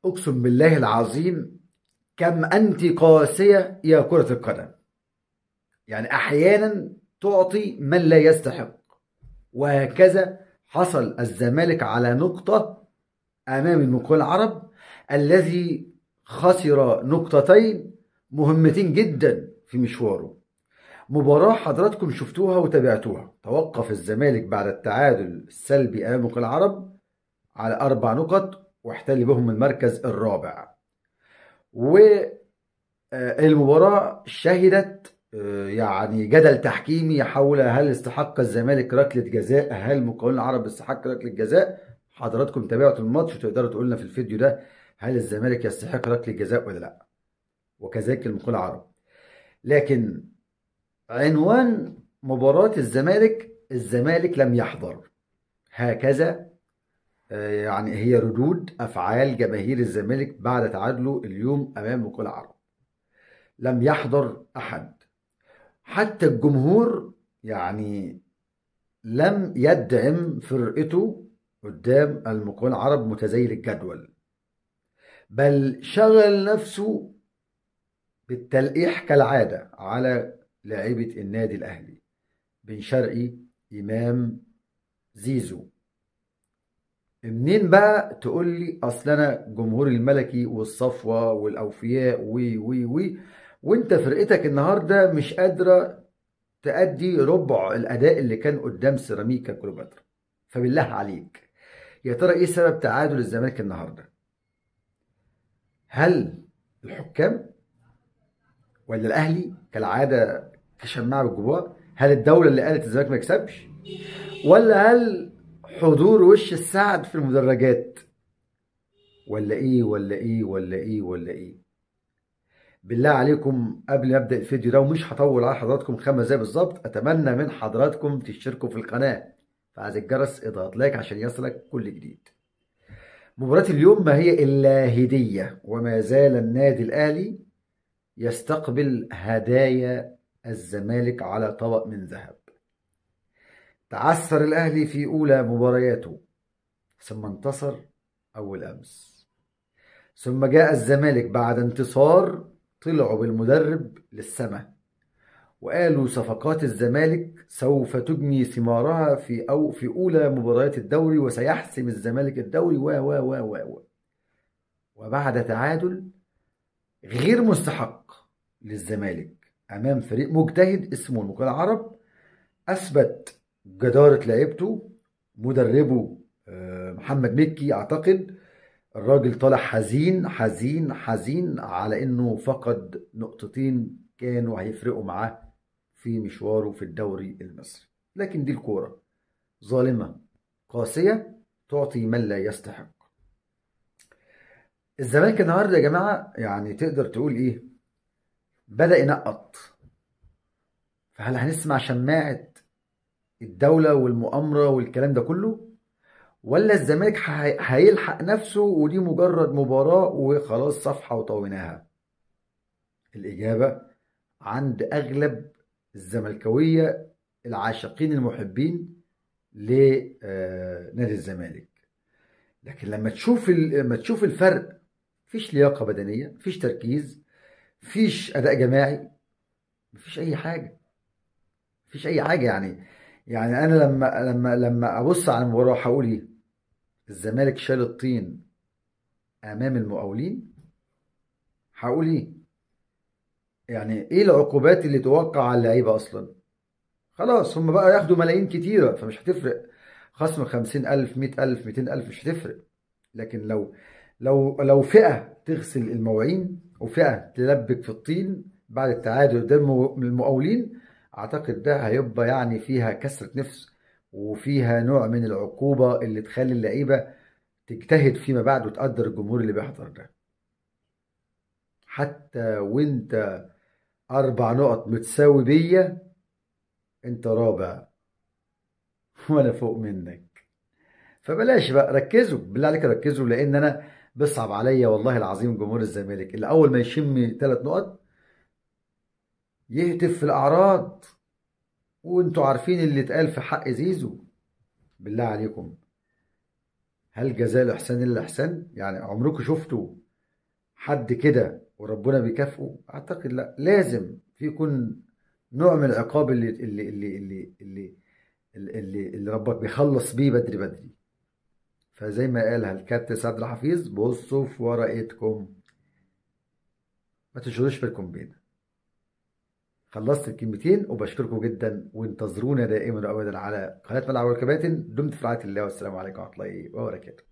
أقسم بالله العظيم، كم أنت قاسية يا كرة القدم. يعني أحيانا تعطي من لا يستحق، وهكذا حصل الزمالك على نقطة أمام المقاول العرب الذي خسر نقطتين مهمتين جدا في مشواره. مباراة حضراتكم شفتوها وتابعتوها. توقف الزمالك بعد التعادل السلبي أمام المقاول العرب على 4 نقط واحتل بهم المركز الرابع. والمباراة شهدت يعني جدل تحكيمي حول هل استحق الزمالك ركلة جزاء، هل المقاولون العرب استحق ركلة جزاء. حضراتكم تابعتوا الماتش وتقدروا تقول لنا في الفيديو ده هل الزمالك يستحق ركلة جزاء ولا لا، وكذلك المقاولون العرب. لكن عنوان مباراة الزمالك لم يحضر. هكذا يعني هي ردود أفعال جماهير الزمالك بعد تعادله اليوم أمام المقاولون العرب. لم يحضر أحد، حتى الجمهور يعني لم يدعم فرقته قدام المقاولون العرب متزايد الجدول، بل شغل نفسه بالتلقيح كالعادة على لاعيبة النادي الأهلي: بن شرقي، إمام، زيزو. منين بقى تقول لي أصل أنا جمهور الملكي والصفوة والأوفياء وي وي وي وانت فرقتك النهارده مش قادرة تأدي ربع الأداء اللي كان قدام سيراميكا كليوباترا؟ فبالله عليك، يا ترى إيه سبب تعادل الزمالك النهاردة؟ هل الحكام، ولا الأهلي كالعادة كشماعة بالجبار؟ هل الدولة اللي قالت الزمالك ما يكسبش؟ ولا هل حضور وش السعد في المدرجات؟ ولا إيه ولا إيه ولا إيه ولا إيه؟ بالله عليكم قبل ما ابدا الفيديو ده، ومش هطول على حضراتكم 5 دقايق بالظبط، اتمنى من حضراتكم تشتركوا في القناه، فعايز الجرس اضغط لايك عشان يصلك كل جديد. مباراة اليوم ما هي الا هديه، وما زال النادي الاهلي يستقبل هدايا الزمالك على طبق من ذهب. تعثر الاهلي في اولى مبارياته، ثم انتصر اول امس. ثم جاء الزمالك بعد انتصار، طلعوا بالمدرب للسماء وقالوا صفقات الزمالك سوف تجني ثمارها في اولى مباريات الدوري، وسيحسم الزمالك الدوري و وبعد تعادل غير مستحق للزمالك امام فريق مجتهد اسمه المقاولون العرب، اثبت جدارة لعيبته. مدربه محمد مكي، اعتقد الراجل طالع حزين حزين حزين على انه فقد نقطتين كانوا هيفرقوا معاه في مشواره في الدوري المصري. لكن دي الكورة ظالمة قاسية تعطي من لا يستحق. الزمالك النهارده يا جماعة يعني تقدر تقول ايه، بدأ ينقط. فهل هنسمع شماعة الدولة والمؤامرة والكلام ده كله، ولا الزمالك هيلحق نفسه ودي مجرد مباراة وخلاص صفحة وطويناها؟ الإجابة عند أغلب الزملكاوية العاشقين المحبين لنادي الزمالك. لكن لما تشوف الفرق، مفيش لياقة بدنية، مفيش تركيز، مفيش أداء جماعي، مفيش أي حاجة، مفيش أي حاجة. يعني أنا لما أبص على المباراة هقول إيه؟ الزمالك شال الطين أمام المقاولين. هقول إيه؟ يعني إيه العقوبات اللي توقع على اللعيبة أصلا؟ خلاص هم بقى ياخدوا ملايين كتيرة فمش هتفرق، خصم 50,000 100,000 200,000 مش هتفرق. لكن لو فئة تغسل المواعين وفئة تلبك في الطين بعد التعادل قدام المقاولين، أعتقد ده هيبقى يعني فيها كسرة نفس وفيها نوع من العقوبة اللي تخلي اللعيبة تجتهد فيما بعد وتقدر الجمهور اللي بيحضر ده. حتى وانت 4 نقط متساوي بيا، انت رابع وانا فوق منك. فبلاش بقى، ركزوا بالله عليك ركزوا، لان انا بيصعب عليا والله العظيم جمهور الزمالك اللي اول ما يشم 3 نقط يهتف في الاعراض. وانتوا عارفين اللي اتقال في حق زيزو. بالله عليكم هل جزاء الإحسان إلا الإحسان؟ يعني عمركم شفتوا حد كده وربنا بيكافئه؟ أعتقد لا، لازم في يكون نوع من العقاب اللي ربك بيخلص بيه بدري بدري. فزي ما قالها الكابتن سعد الحفيظ، بصوا في ورقتكم، ما تشغلوش بالكم بينا. خلصت الكلمتين وبشكركم جدا، وانتظرونا دائما وابدا على قناه ملعب الكباتن. دمت في رعايه الله، والسلام عليكم ورحمه الله وبركاته.